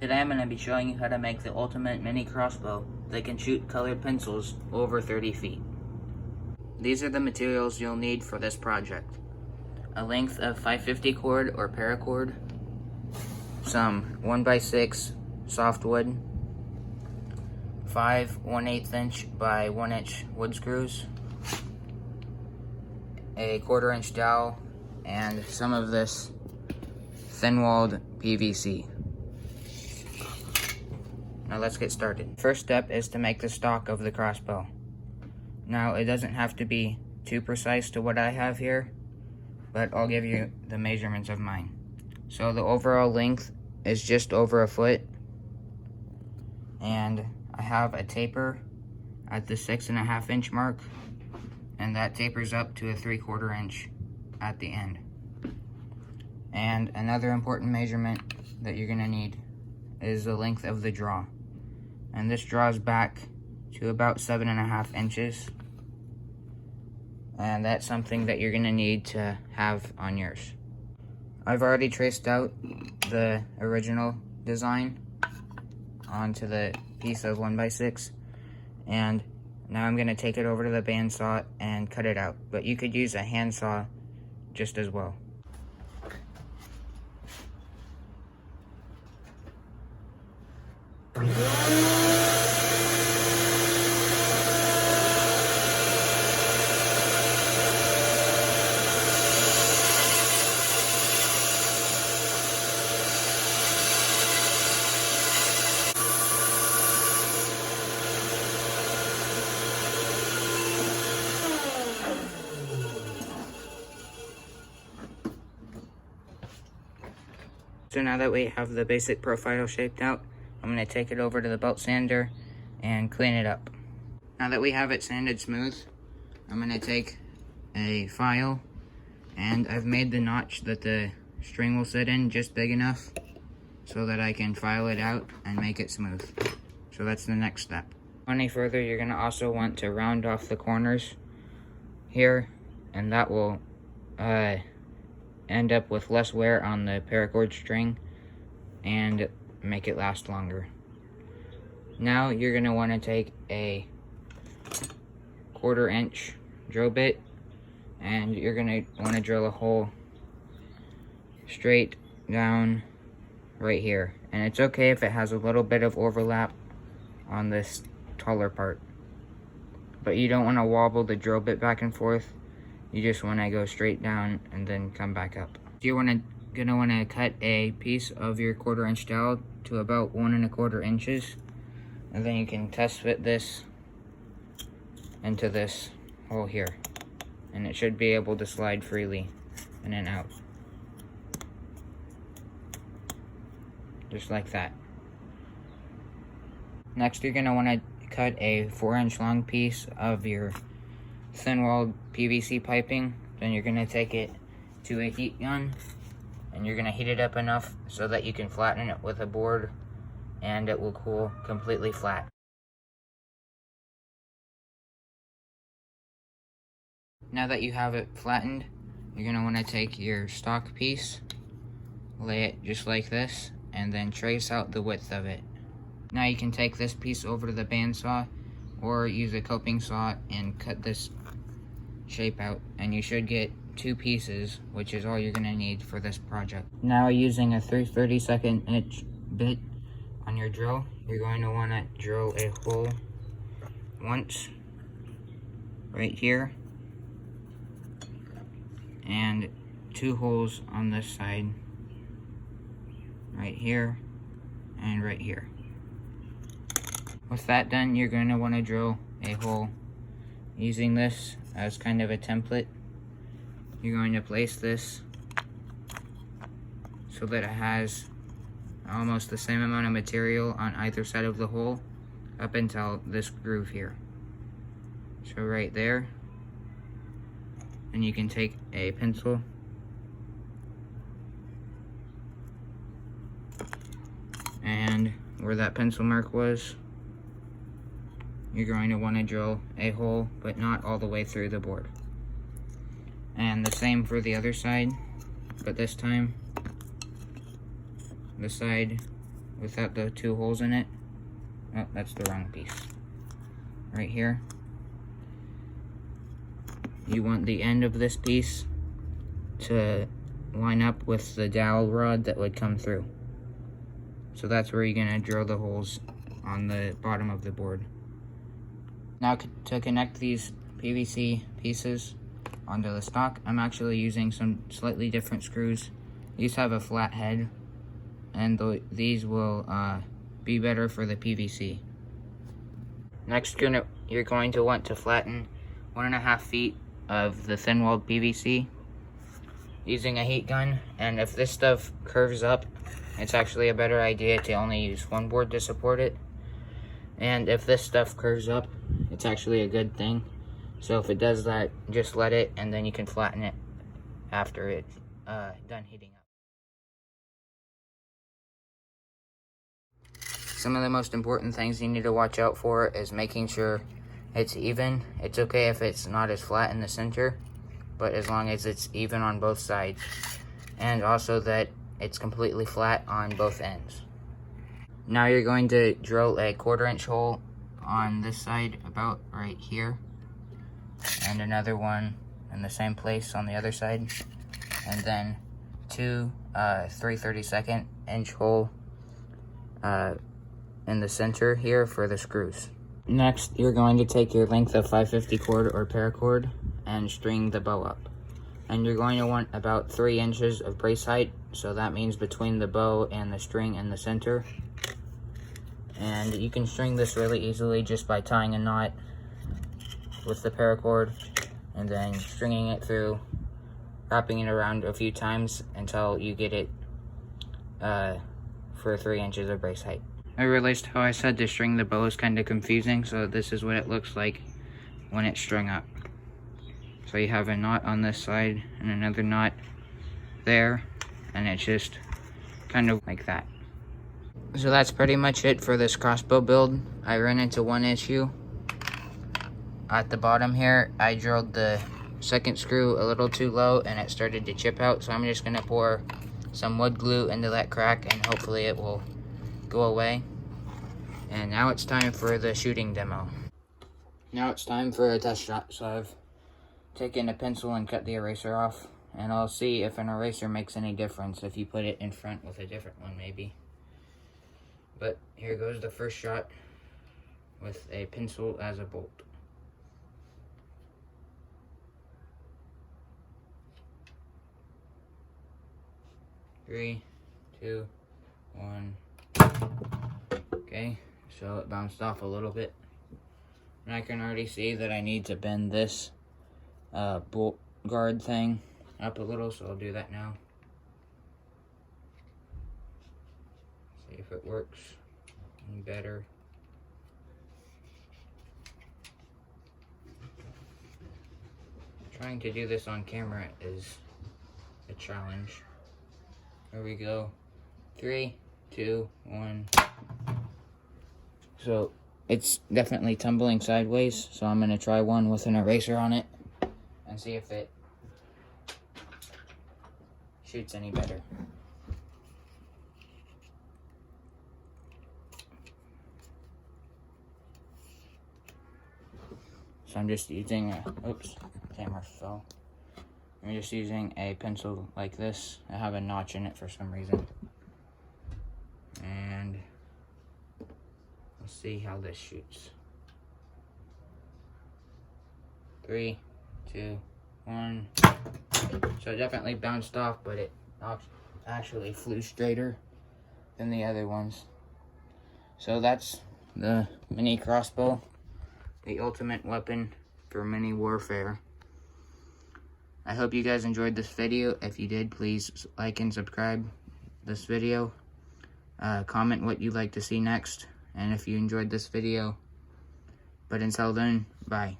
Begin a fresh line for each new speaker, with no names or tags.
Today I'm going to be showing you how to make the ultimate mini crossbow that can shoot colored pencils over 30 feet. These are the materials you'll need for this project. A length of 550 cord or paracord, some 1x6 softwood, 5 1/8 inch by 1 inch wood screws, a 1/4 inch dowel, and some of this thin-walled PVC. Now let's get started. First step is to make the stock of the crossbow. Now it doesn't have to be too precise to what I have here, but I'll give you the measurements of mine. So the overall length is just over 1 foot, and I have a taper at the 6.5 inch mark, and that tapers up to a 3/4 inch at the end. And another important measurement that you're gonna need is the length of the draw. And this draws back to about 7.5 inches. And that's something that you're gonna need to have on yours. I've already traced out the original design onto the piece of 1x6, and now I'm gonna take it over to the bandsaw and cut it out. But you could use a handsaw just as well. So now that we have the basic profile shaped out, I'm going to take it over to the belt sander and clean it up. Now that we have it sanded smooth, I'm going to take a file, and I've made the notch that the string will sit in just big enough so that I can file it out and make it smooth. So that's the next step. Any further, you're going to also want to round off the corners here, and that will end up with less wear on the paracord string and make it last longer. Now you're going to want to take a 1/4 inch drill bit, and you're going to want to drill a hole straight down right here. And it's okay if it has a little bit of overlap on this taller part, but you don't want to wobble the drill bit back and forth. You just want to go straight down and then come back up. You're gonna want to cut a piece of your 1/4 inch dowel to about 1 1/4 inches, and then you can test fit this into this hole here, and it should be able to slide freely in and out, just like that. Next, you're gonna want to cut a 4 inch long piece of your thin-walled PVC piping. Then you're going to take it to a heat gun, and you're going to heat it up enough so that you can flatten it with a board, and it will cool completely flat. Now that you have it flattened, you're going to want to take your stock piece, lay it just like this, and then trace out the width of it. Now you can take this piece over to the bandsaw or use a coping saw and cut this shape out, and you should get 2 pieces, which is all you're going to need for this project. Now, using a 3/32 inch bit on your drill, you're going to want to drill a hole once right here, and 2 holes on this side, right here and right here. With that done, you're going to want to drill a hole using this as kind of a template. You're going to place this so that it has almost the same amount of material on either side of the hole up until this groove here. So right there, and you can take a pencil and where that pencil mark was, you're going to want to drill a hole, but not all the way through the board. And the same for the other side, but this time the side without the 2 holes in it. Oh, that's the wrong piece. Right here. You want the end of this piece to line up with the dowel rod that would come through. So that's where you're going to drill the holes on the bottom of the board. Now to connect these PVC pieces onto the stock, I'm actually using some slightly different screws. These have a flat head, and these will be better for the PVC. Next, you're going to want to flatten 1.5 feet of the thin-walled PVC using a heat gun, and if this stuff curves up, it's actually a better idea to only use one board to support it. And if this stuff curves up, it's actually a good thing. So if it does that, just let it, and then you can flatten it after it's done heating up. Some of the most important things you need to watch out for is making sure it's even. It's okay if it's not as flat in the center, but as long as it's even on both sides. And also that it's completely flat on both ends. Now you're going to drill a 1/4-inch hole on this side, about right here, and another one in the same place on the other side, and then 2 3/32-inch hole in the center here for the screws. Next, you're going to take your length of 550 cord or paracord and string the bow up. And you're going to want about 3 inches of brace height, so that means between the bow and the string in the center. And you can string this really easily just by tying a knot with the paracord and then stringing it through, wrapping it around a few times until you get it for 3 inches of brace height. I realized how I said to string the bow is kind of confusing, so this is what it looks like when it's strung up. So you have a knot on this side and another knot there, and it's just kind of like that. So that's pretty much it for this crossbow build. I ran into one issue. At the bottom here, I drilled the second screw a little too low and it started to chip out, so I'm just going to pour some wood glue into that crack and hopefully it will go away. And now it's time for the shooting demo. Now it's time for a test shot. So I've taken a pencil and cut the eraser off, and I'll see if an eraser makes any difference if you put it in front with a different one maybe. But here goes the first shot with a pencil as a bolt. Three, two, one. Okay, so it bounced off a little bit. And I can already see that I need to bend this bolt guard thing up a little, so I'll do that now. See if it works any better. Trying to do this on camera is a challenge. Here we go. 3, 2, 1. So it's definitely tumbling sideways, so I'm going to try one with an eraser on it and see if it shoots any better. So I'm just using oops, camera fell. I'm just using a pencil like this. I have a notch in it for some reason. And we'll see how this shoots. 3, 2, 1. So it definitely bounced off, but it actually flew straighter than the other ones. So that's the mini crossbow, the ultimate weapon for mini warfare. I hope you guys enjoyed this video. If you did, please like and subscribe this video. Comment what you'd like to see next, and if you enjoyed this video. But until then, bye.